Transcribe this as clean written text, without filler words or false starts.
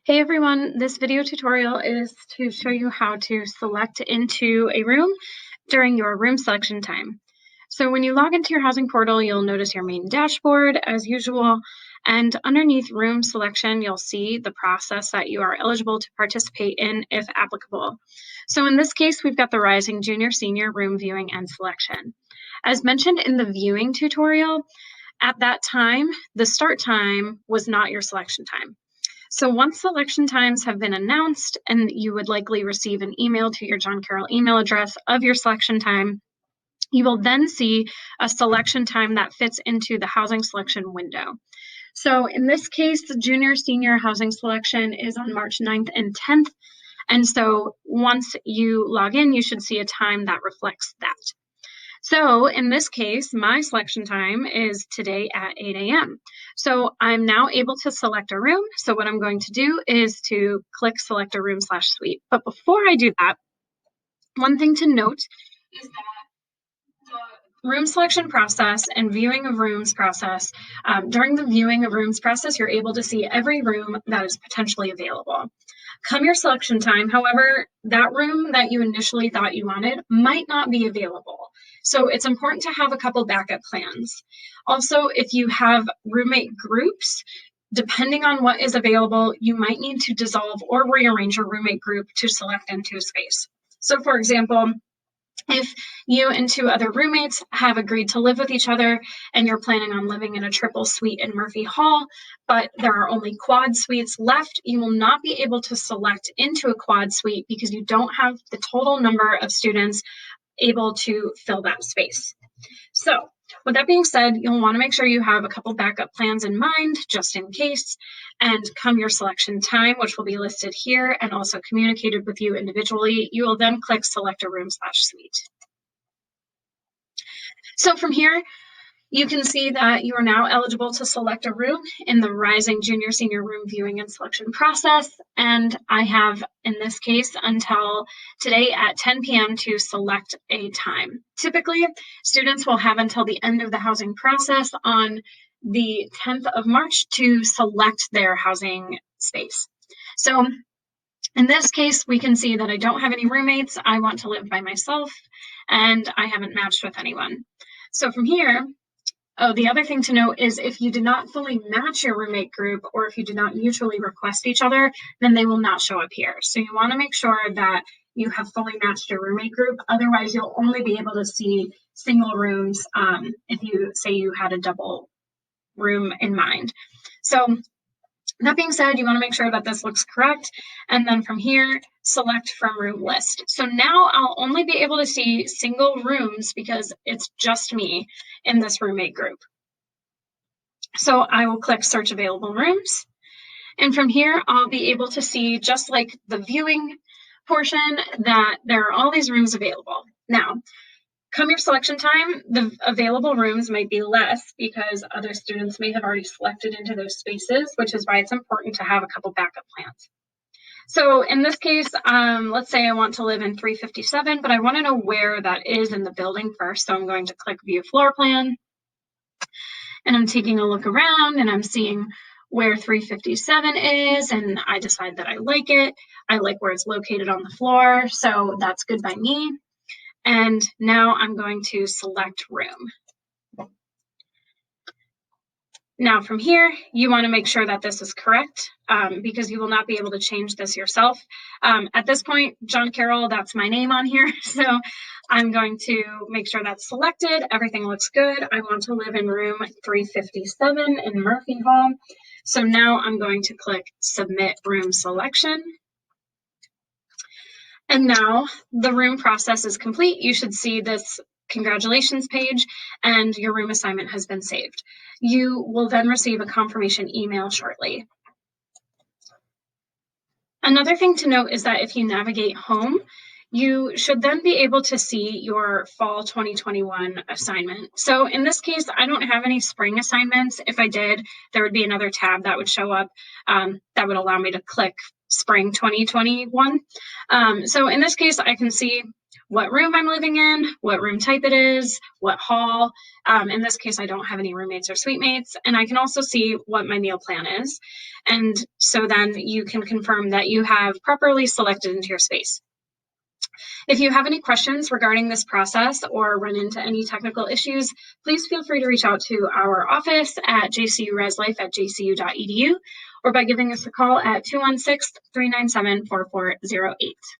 Hey everyone, this video tutorial is to show you how to select into a room during your room selection time. So when you log into your housing portal, you'll notice your main dashboard as usual, and underneath room selection, you'll see the process that you are eligible to participate in if applicable. So in this case, we've got the Rising Junior Senior room viewing and selection. As mentioned in the viewing tutorial, at that time, the start time was not your selection time. So once selection times have been announced, and you would likely receive an email to your John Carroll email address of your selection time, you will then see a selection time that fits into the housing selection window. So in this case, the junior senior housing selection is on March 9th and 10th. And so once you log in, you should see a time that reflects that. So in this case, my selection time is today at 8 a.m. So I'm now able to select a room. So what I'm going to do is to click select a room/suite. But before I do that, one thing to note is that the room selection process and viewing of rooms process, during the viewing of rooms process, you're able to see every room that is potentially available. Come your selection time, however, that room that you initially thought you wanted might not be available. So it's important to have a couple backup plans. Also, if you have roommate groups, depending on what is available, you might need to dissolve or rearrange your roommate group to select into a space. So for example, if you and two other roommates have agreed to live with each other and you're planning on living in a triple suite in Murphy Hall, but there are only quad suites left, you will not be able to select into a quad suite because you don't have the total number of students able to fill that space. So with that being said, you'll want to make sure you have a couple backup plans in mind just in case. And come your selection time, which will be listed here and also communicated with you individually, you will then click select a room/suite. So from here, you can see that you are now eligible to select a room in the Rising Junior Senior room viewing and selection process. And I have, in this case, until today at 10 p.m. to select a time. Typically, students will have until the end of the housing process on the 10th of March to select their housing space. So in this case, we can see that I don't have any roommates. I want to live by myself, and I haven't matched with anyone. So from here, oh, the other thing to note is if you do not fully match your roommate group or if you do not mutually request each other, then they will not show up here. So you want to make sure that you have fully matched your roommate group. Otherwise, you'll only be able to see single rooms if you say you had a double room in mind. So that being said, you want to make sure that this looks correct. And then from here, select from room list. So now I'll only be able to see single rooms because it's just me in this roommate group. So I will click search available rooms. And from here, I'll be able to see, just like the viewing portion, that there are all these rooms available. Now, come your selection time, the available rooms might be less because other students may have already selected into those spaces, which is why it's important to have a couple backup plans. So in this case, let's say I want to live in 357, but I want to know where that is in the building first. So I'm going to click view floor plan. And I'm taking a look around and I'm seeing where 357 is, and I decide that I like it. I like where it's located on the floor, so that's good by me. And now I'm going to select room. Now from here, you want to make sure that this is correct because you will not be able to change this yourself. At this point, John Carroll, that's my name on here. So I'm going to make sure that's selected. Everything looks good. I want to live in room 357 in Murphy Hall. So now I'm going to click submit room selection. And now the room process is complete. You should see this congratulations page and your room assignment has been saved. You will then receive a confirmation email shortly. Another thing to note is that if you navigate home, you should then be able to see your fall 2021 assignment. So in this case, I don't have any spring assignments. If I did, there would be another tab that would show up that would allow me to click spring 2021. So in this case, I can see what room I'm living in, what room type it is, what hall. In this case, I don't have any roommates or suite mates. And I can also see what my meal plan is. And so then you can confirm that you have properly selected into your space. If you have any questions regarding this process or run into any technical issues, please feel free to reach out to our office at jcureslife@jcu.edu or by giving us a call at 216-397-4408.